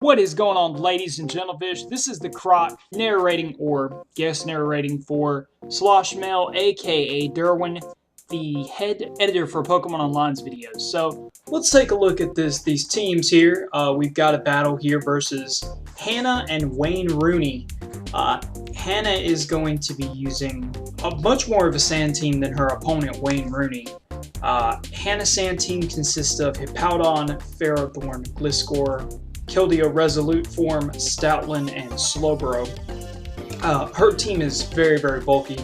What is going on, ladies and gentlefish? This is the Croc narrating or guest narrating for Sloshmail, aka Derwin, the head editor for Pokemon Online's videos. So let's take a look at these teams here. We've got a battle here versus Hannah and Wayne Rooney. Hannah is going to be using much more of a sand team than her opponent, Wayne Rooney. Hannah's sand team consists of Hippowdon, Ferrothorn, Gliscor, Keldeo Resolute Form, Stoutland, and Slowbro. Her team is very, very bulky,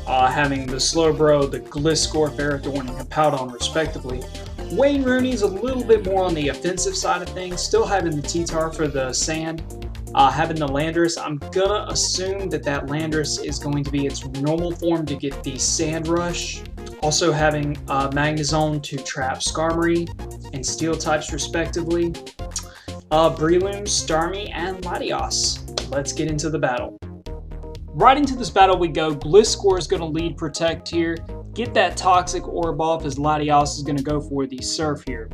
having the Slowbro, the Gliscor, Ferrothorn, and Hippowdon respectively. Wayne Rooney's a little bit more on the offensive side of things, still having the T-Tar for the sand, having the Landorus. I'm gonna assume that Landorus is going to be its normal form to get the Sand Rush. Also having Magnezone to trap Skarmory and Steel types respectively. Breloom, Starmie, and Latios. Let's get into the battle. Right into this battle we go. Gliscor is going to lead Protect here. Get that Toxic Orb off as Latios is going to go for the Surf here.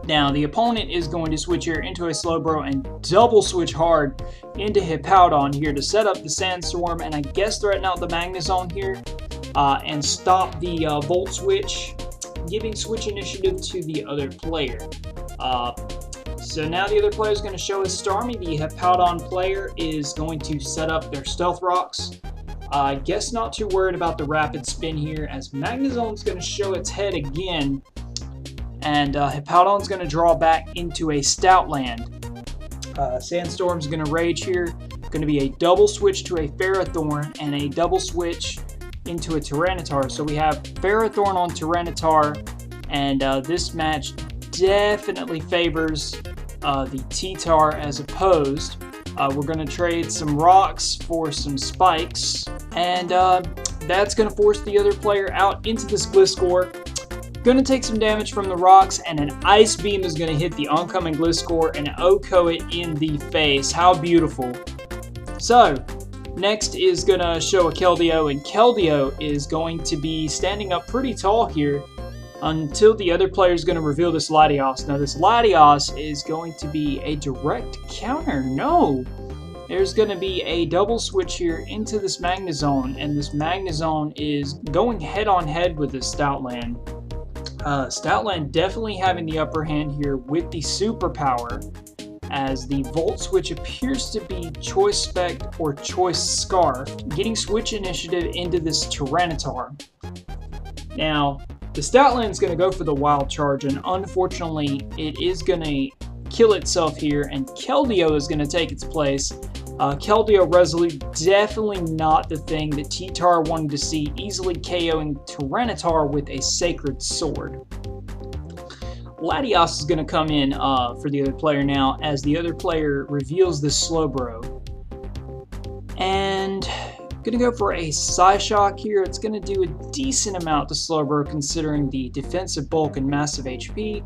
Now, the opponent is going to switch here into a Slowbro and double switch hard into Hippowdon here to set up the Sandstorm and I guess threaten out the Magnezone here and stop the Volt Switch, giving switch initiative to the other player. So now the other player is going to show his Starmie. The Hippowdon player is going to set up their Stealth Rocks. I guess not too worried about the Rapid Spin here as Magnezone is going to show its head again. And Hippowdon is going to draw back into a Stoutland. Sandstorm is going to Rage here. Going to be a double switch to a Ferrothorn and a double switch into a Tyranitar. So we have Ferrothorn on Tyranitar, and this match definitely favors the T-Tar as opposed. We're going to trade some rocks for some spikes, and that's going to force the other player out into this Gliscor. Going to take some damage from the rocks, and an Ice Beam is going to hit the oncoming Gliscor and OHKO it in the face. How beautiful. So, next is going to show a Keldeo, and Keldeo is going to be standing up pretty tall here until the other player is going to reveal this Latios. Now this Latios is going to be a direct counter. No! There's going to be a double switch here into this Magnezone, and this Magnezone is going head-on-head with this Stoutland. Stoutland definitely having the upper hand here with the superpower, as the Volt Switch appears to be Choice Spec or Choice Scarf, getting switch initiative into this Tyranitar. Now, the Stoutland is going to go for the Wild Charge, and unfortunately, it is going to kill itself here, and Keldeo is going to take its place. Keldeo Resolute, definitely not the thing that T-Tar wanted to see, easily KOing Tyranitar with a Sacred Sword. Latios is going to come in for the other player now, as the other player reveals this Slowbro. And gonna go for a Psyshock here. It's gonna do a decent amount to Slowbro considering the defensive bulk and massive HP.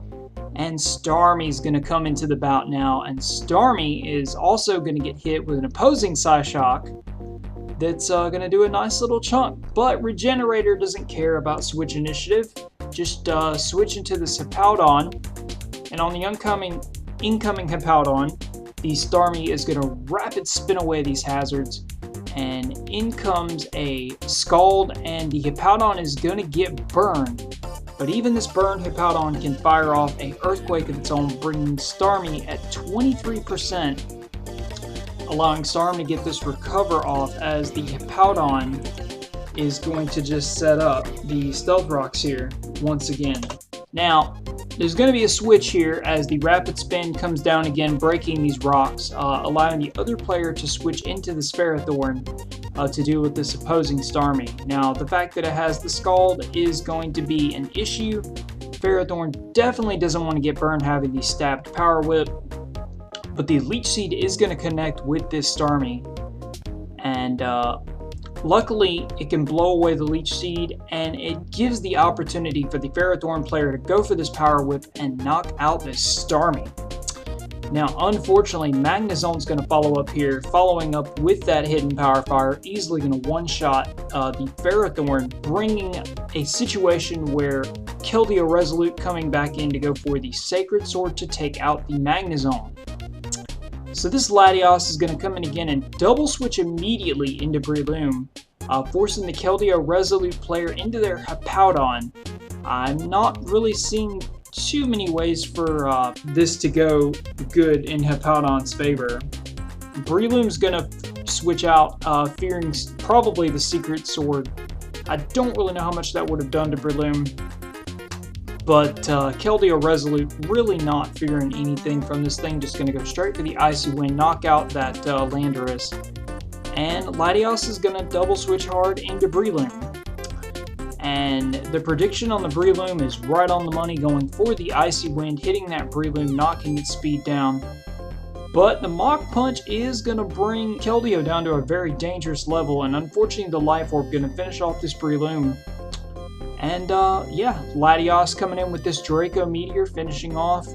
And Starmie's gonna come into the bout now, and Starmie is also gonna get hit with an opposing Psyshock that's gonna do a nice little chunk. But Regenerator doesn't care about switch initiative. Just switch into this Hippowdon, and on the incoming Hippowdon, the Starmie is gonna rapid spin away these hazards. And in comes a Scald, and the Hippowdon is going to get burned. But even this burned Hippowdon can fire off a Earthquake of its own, bringing Starmie at 23%, allowing Starmie to get this recover off as the Hippowdon is going to just set up the Stealth Rocks here once again. Now, there's going to be a switch here as the Rapid Spin comes down again, breaking these rocks, allowing the other player to switch into the Ferrothorn to deal with this opposing Starmie. Now, the fact that it has the Scald is going to be an issue. Ferrothorn definitely doesn't want to get burned having the stabbed Power Whip, but the Leech Seed is going to connect with this Starmie, and luckily, it can blow away the Leech Seed, and it gives the opportunity for the Ferrothorn player to go for this Power Whip and knock out this Starmie. Now, unfortunately, Magnezone's going to follow up here, following up with that hidden Power Fire, easily going to one-shot the Ferrothorn, bringing a situation where Keldeo Resolute coming back in to go for the Sacred Sword to take out the Magnezone. So this Latios is going to come in again and double switch immediately into Breloom, forcing the Keldeo Resolute player into their Hippowdon. I'm not really seeing too many ways for this to go good in Hippowdon's favor. Breloom's going to switch out, fearing probably the Secret Sword. I don't really know how much that would have done to Breloom, but Keldeo Resolute really not fearing anything from this thing, just going to go straight for the Icy Wind, knock out that Landorus. And Latios is going to double switch hard into Breloom. And the prediction on the Breloom is right on the money, going for the Icy Wind, hitting that Breloom, knocking its speed down. But the Mach Punch is going to bring Keldeo down to a very dangerous level, and unfortunately the Life Orb going to finish off this Breloom. And yeah, Latios coming in with this Draco Meteor, finishing off.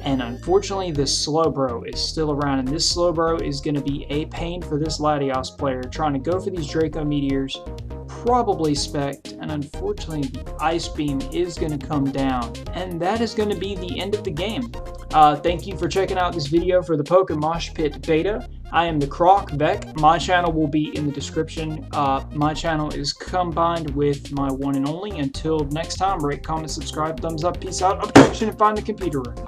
And unfortunately this Slowbro is still around, and this Slowbro is going to be a pain for this Latios player, trying to go for these Draco Meteors, probably spec'd, and unfortunately the Ice Beam is going to come down. And that is going to be the end of the game. Thank you for checking out this video for the Pokemon Pit Beta. I am the Croc Beck. My channel will be in the description. My channel is combined with my one and only. Until next time, rate, comment, subscribe, thumbs up, peace out, objection, and find the computer room.